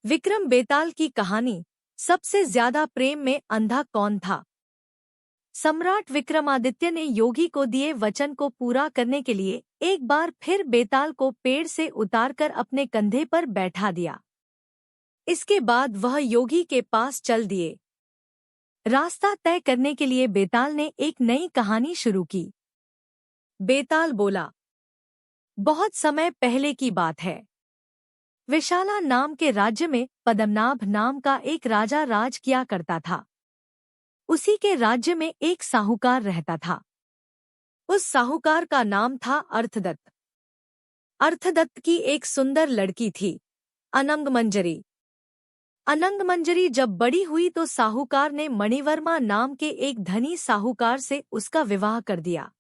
विक्रम बेताल की कहानी। सबसे ज्यादा प्रेम में अंधा कौन था? सम्राट विक्रमादित्य ने योगी को दिए वचन को पूरा करने के लिए एक बार फिर बेताल को पेड़ से उतारकर अपने कंधे पर बैठा दिया। इसके बाद वह योगी के पास चल दिए। रास्ता तय करने के लिए बेताल ने एक नई कहानी शुरू की। बेताल बोला, बहुत समय पहले की बात है। विशाला नाम के राज्य में पद्मनाभ नाम का एक राजा राज किया करता था। उसी के राज्य में एक साहूकार रहता था। उस साहूकार का नाम था अर्थदत्त। अर्थदत्त की एक सुंदर लड़की थी, अनंगमंजरी। अनंगमंजरी जब बड़ी हुई तो साहूकार ने मणिवर्मा नाम के एक धनी साहूकार से उसका विवाह कर दिया।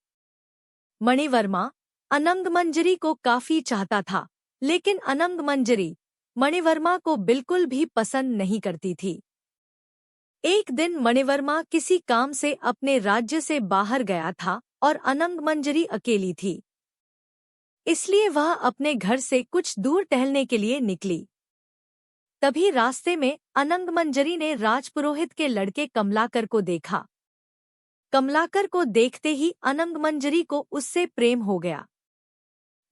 मणिवर्मा अनंगमंजरी को काफी चाहता था, लेकिन अनंगमंजरी मणिवर्मा को बिल्कुल भी पसंद नहीं करती थी। एक दिन मणिवर्मा किसी काम से अपने राज्य से बाहर गया था और अनंगमंजरी अकेली थी। इसलिए वह अपने घर से कुछ दूर टहलने के लिए निकली। तभी रास्ते में अनंगमंजरी ने राजपुरोहित के लड़के कमलाकर को देखा। कमलाकर को देखते ही अनंगमंजरी को उससे प्रेम हो गया।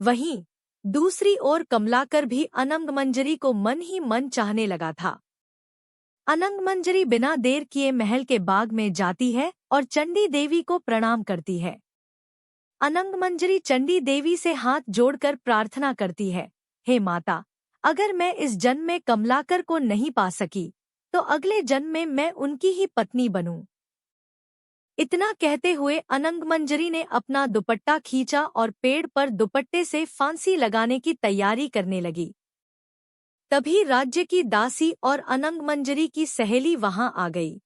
वहीं दूसरी ओर कमलाकर भी अनंगमंजरी को मन ही मन चाहने लगा था। अनंगमंजरी बिना देर किए महल के बाग में जाती है और चंडी देवी को प्रणाम करती है। अनंगमंजरी चंडी देवी से हाथ जोड़कर प्रार्थना करती है, हे माता, अगर मैं इस जन्म में कमलाकर को नहीं पा सकी तो अगले जन्म में मैं उनकी ही पत्नी बनूं। इतना कहते हुए अनंगमंजरी ने अपना दुपट्टा खींचा और पेड़ पर दुपट्टे से फांसी लगाने की तैयारी करने लगी। तभी राज्य की दासी और अनंगमंजरी की सहेली वहां आ गई।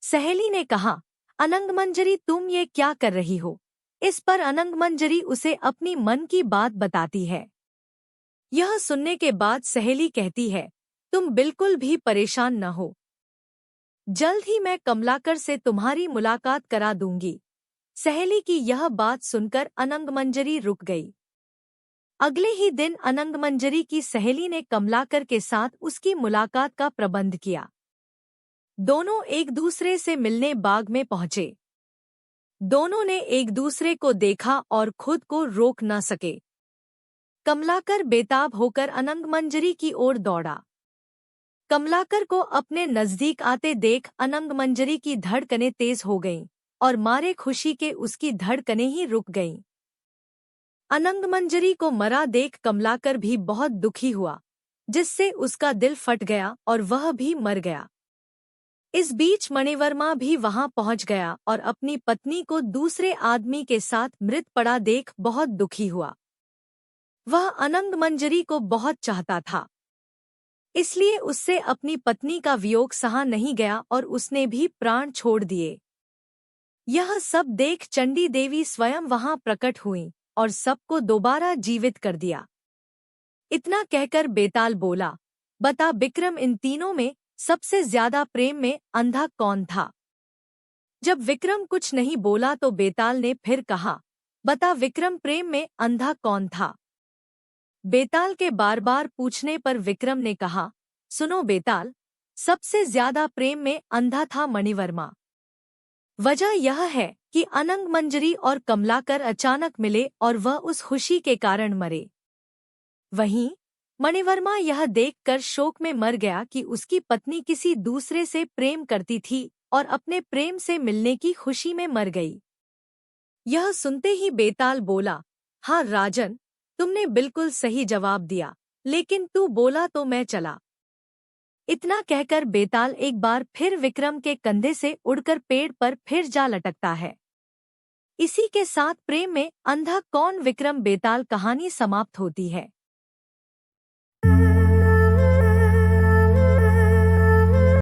सहेली ने कहा, अनंगमंजरी, तुम ये क्या कर रही हो? इस पर अनंगमंजरी उसे अपनी मन की बात बताती है। यह सुनने के बाद सहेली कहती है, तुम बिल्कुल भी परेशान न हो, जल्द ही मैं कमलाकर से तुम्हारी मुलाकात करा दूंगी। सहेली की यह बात सुनकर अनंगमंजरी रुक गई। अगले ही दिन अनंगमंजरी की सहेली ने कमलाकर के साथ उसकी मुलाकात का प्रबंध किया। दोनों एक दूसरे से मिलने बाग में पहुंचे। दोनों ने एक दूसरे को देखा और खुद को रोक न सके। कमलाकर बेताब होकर अनंगमंजरी की ओर दौड़ा। कमलाकर को अपने नजदीक आते देख अनंगमंजरी की धड़कनें तेज हो गईं और मारे खुशी के उसकी धड़कनें ही रुक गईं। अनंगमंजरी को मरा देख कमलाकर भी बहुत दुखी हुआ, जिससे उसका दिल फट गया और वह भी मर गया। इस बीच मणिवर्मा भी वहां पहुंच गया और अपनी पत्नी को दूसरे आदमी के साथ मृत पड़ा देख बहुत दुखी हुआ। वह अनंगमंजरी को बहुत चाहता था, इसलिए उससे अपनी पत्नी का वियोग सहा नहीं गया और उसने भी प्राण छोड़ दिए। यह सब देख चंडी देवी स्वयं वहां प्रकट हुईं और सबको दोबारा जीवित कर दिया। इतना कहकर बेताल बोला, बता विक्रम, इन तीनों में सबसे ज्यादा प्रेम में अंधा कौन था? जब विक्रम कुछ नहीं बोला तो बेताल ने फिर कहा, बता विक्रम, प्रेम में अंधा कौन था? बेताल के बार बार पूछने पर विक्रम ने कहा, सुनो बेताल, सबसे ज्यादा प्रेम में अंधा था मणिवर्मा। वजह यह है कि अनंगमंजरी और कमलाकर अचानक मिले और वह उस खुशी के कारण मरे। वहीं मणिवर्मा यह देखकर शोक में मर गया कि उसकी पत्नी किसी दूसरे से प्रेम करती थी और अपने प्रेम से मिलने की खुशी में मर गई। यह सुनते ही बेताल बोला, हाँ राजन, तुमने बिल्कुल सही जवाब दिया, लेकिन तू बोला तो मैं चला। इतना कहकर बेताल एक बार फिर विक्रम के कंधे से उड़कर पेड़ पर फिर जा लटकता है। इसी के साथ प्रेम में अंधा कौन विक्रम बेताल कहानी समाप्त होती है।